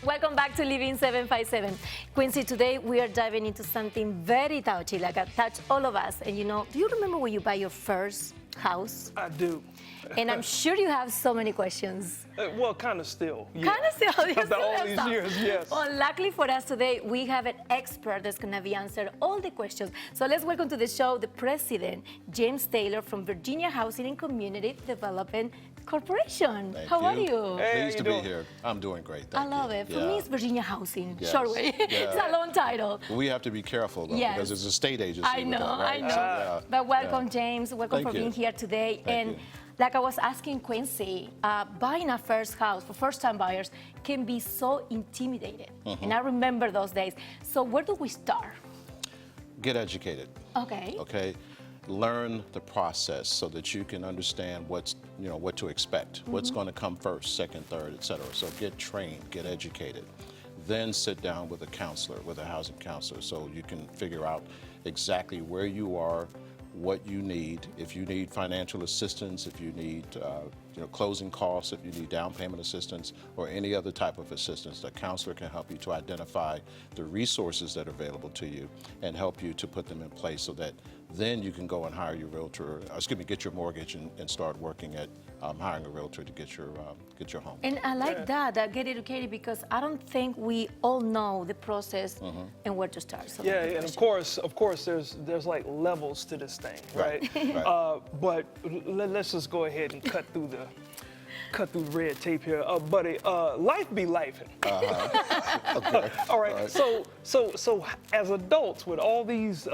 Welcome back to Living 757. Quincy, today we are diving into something very touchy, like a touch all of us. And you know, do you remember when you buy your first house? I do. And I'm sure you have so many questions. Well, kind of still. Yeah. Kind of still. After all these years, yes. Well, luckily for us today, we have an expert that's going to be answering all the questions. So let's welcome to the show the president, James Taylor from Virginia Housing and Community Development Corporation. How are you? Hey, Pleased to be here. I'm doing great. I love it. For me, it's Virginia Housing. Yes. Short way. It's a long title. We have to be careful, though, Yes. because it's a state agency. I know, with that, right? I know. So, yeah. But welcome, James. Welcome Thank for you. being here today. Thank and you. like I was asking Quincy, buying a first house for first-time buyers can be so intimidating. And I remember those days. So where do we start? Get educated. Okay. Okay. Learn the process so that you can understand what to expect, what's going to come first, second, third, et cetera. So get trained, get educated. Then sit down with a counselor, with a housing counselor, so you can figure out exactly where you are, what you need. If you need financial assistance, if you need closing costs, if you need down payment assistance, or any other type of assistance, the counselor can help you to identify the resources that are available to you and help you to put them in place so that then you can go and hire your realtor, get your mortgage and start working at hiring a realtor to get your home. And I like that get educated, because I don't think we all know the process and where to start. So Yeah, and of course, there's like levels to this thing, right? Right. But let's just go ahead and cut through the red tape here, buddy. Life be lifing. Okay. All right. So as adults, with all these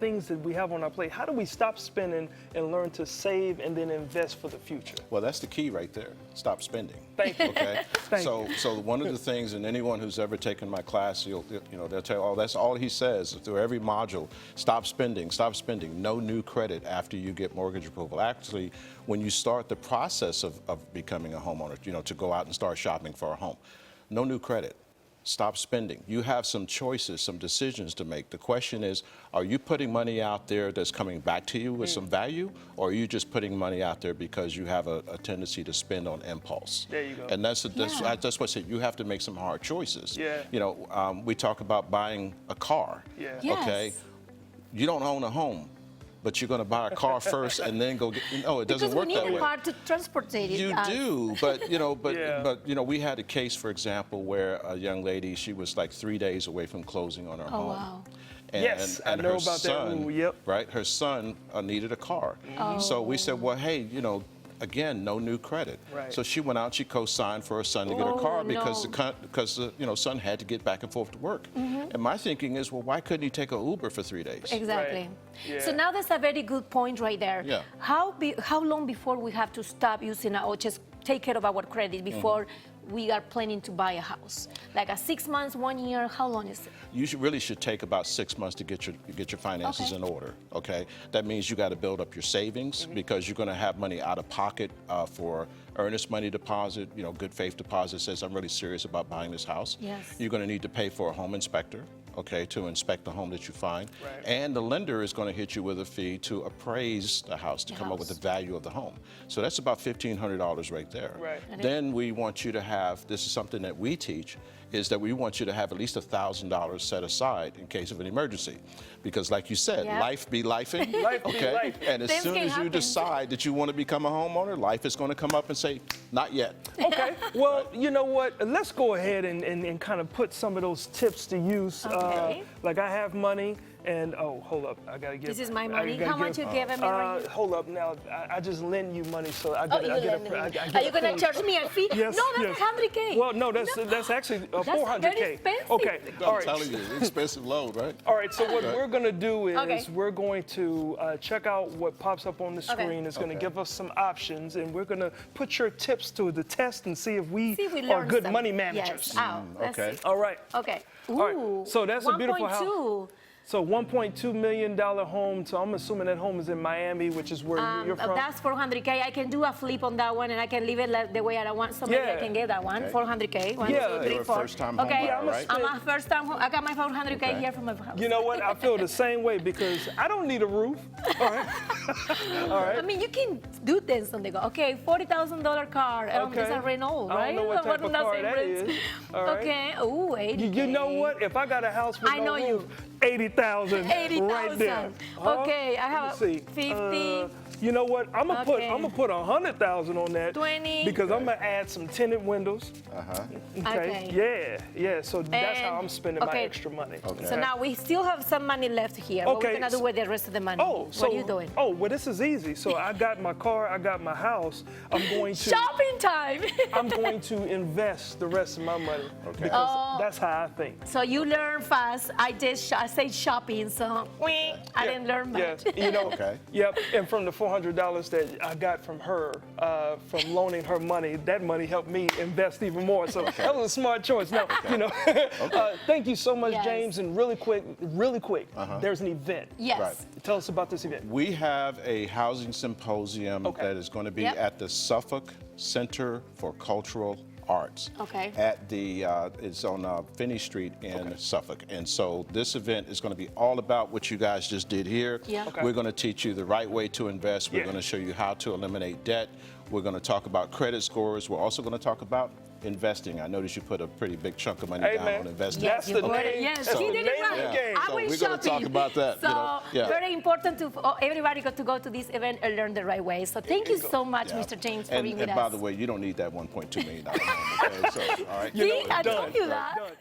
things that we have on our plate, how do we stop spending and learn to save and then invest for the future? Well, that's the key right there. Stop spending. Thank you. Okay. Thank So one of the things, and anyone who's ever taken my class, they'll tell you, oh, that's all he says through every module. Stop spending. Stop spending. No new credit after you get mortgage approval. Actually, when you start the process of becoming a homeowner, to go out and start shopping for a home, no new credit. Stop spending. You have some choices, some decisions to make. The question is, are you putting money out there that's coming back to you with some value, or are you just putting money out there because you have a tendency to spend on impulse? There you go. And that's what I said. You have to make some hard choices. Yeah. We talk about buying a car. Yeah. Yes. Okay. You don't own a home, but you're going to buy a car first and then go get. No, it doesn't work that way. Because we need a car to transportate it. You do, but we had a case, for example, where a young lady, she was like 3 days away from closing on her home. Wow. And, Yes, I and know her about that son, rule, yep. Right, her son needed a car. So we said, well, hey, again, no new credit. Right. So she went out, she co-signed for her son to get a car because no. the son had to get back and forth to work. And my thinking is, well, why couldn't he take an Uber for 3 days? Exactly. Right. Yeah. So now that's a very good point right there. Yeah. How long before we have to stop using or just take care of our credit before we are planning to buy a house? Like a 6 months, 1 year, how long is it? You really should take about 6 months to get your finances in order. Okay, that means you got to build up your savings because you're going to have money out of pocket for earnest money deposit. Good faith deposit says I'm really serious about buying this house. Yes. You're going to need to pay for a home inspector. Okay, to inspect the home that you find. Right. And the lender is going to hit you with a fee to appraise the house, to come up with the value of the home. So that's about $1,500 right there. Right. Then we want you to have, this is something that we teach, is that we want you to have at least $1,000 set aside in case of an emergency. Because like you said, life be lifing. Life be lifing. And as Things soon can as you happen. decide that you want to become a homeowner, life is going to come up and say, not yet. Okay, well, you know what? Let's go ahead and kind of put some of those tips to use. Okay. Like I have money, and hold up, I gotta give. This is my I money. gotta How much you giving me right here? Hold up, now I just lend you money, so I Oh, get. you I get lend me. I get Are you a going to fee. charge me a fee? Yes, No, that's yes. 100K. Well, no, that's actually That's 400K. very expensive. Okay, all I'm right. telling you, expensive load, right? All right, so what we're going to do is Okay. we're going to check out what pops up on the Okay. screen. It's going to Okay. give us some options, and we're going to put your tips to the test and see if we are learn good something. money managers. Yes. Let's okay. see. All right. Okay. All right, Ooh, so that's a beautiful house. 1.2. So $1.2 million home. So I'm assuming that home is in Miami, which is where you're from. That's 400K. I can do a flip on that one, and I can leave it the way I want. So maybe I Yeah. can get that one. Okay. 400K. One, Yeah. two, three, You're a four. first-time home Okay. buyer, right? I'm a first time home. I got my 400K Okay. here from my house. You know what? I feel the same way because I don't need a roof. All right. All right. I mean, you can do things on the go. Okay, $40,000 car. Okay. It's a Renault, I right? don't know what type of car that is. All right. Okay. Ooh, 80K. You know what? If I got a house with I no know you. roof, 80,000 right there. 80,000. Okay, I have Let me see. 50. You know what? I'm gonna Okay. put 100,000 on that. 20. Because I'm gonna add some tinted windows. Okay. Yeah. So that's how And- I'm spending my okay. extra money. So now we still have some money left here. What Okay, are we gonna do so- with the rest of the money? What are you doing? Oh, well, this is easy. So I got my car, I got my house. I'm going to Shopping time. I'm going to invest the rest of my money because Oh. that's how I think. So you learn fast. I say shopping, so I didn't learn much. Yeah, you know. Okay. Yep. And from the $400 that I got from her, from loaning her money, that money helped me invest even more. So that was a smart choice. Now, you know. Thank you so much, Yes. James. And really quick, there's an event. Yes. Right. Tell us about this event. We have a housing symposium Okay. that is going to be Yep. at the Suffolk Center for Cultural Arts. Okay. At the, it's on Finney Street in Suffolk. And so this event is going to be all about what you guys just did here. Yeah. Okay. We're going to teach you the right way to invest. We're Yeah. going to show you how to eliminate debt. We're going to talk about credit scores. We're also going to talk about investing. I noticed you put a pretty big chunk of money Hey, down man. on investing. That's you the got it. name. Yes, That's he the did it name of right. the game. I So went we're gonna shopping. talk about that, So you know. Yeah. very important to everybody got to go to this event and learn the right way. So thank you so much, Yeah. Mr. James, for And being with by us. the way, you don't need that $1.2 million. Okay? So, all right. See, I Done. told you that. Done.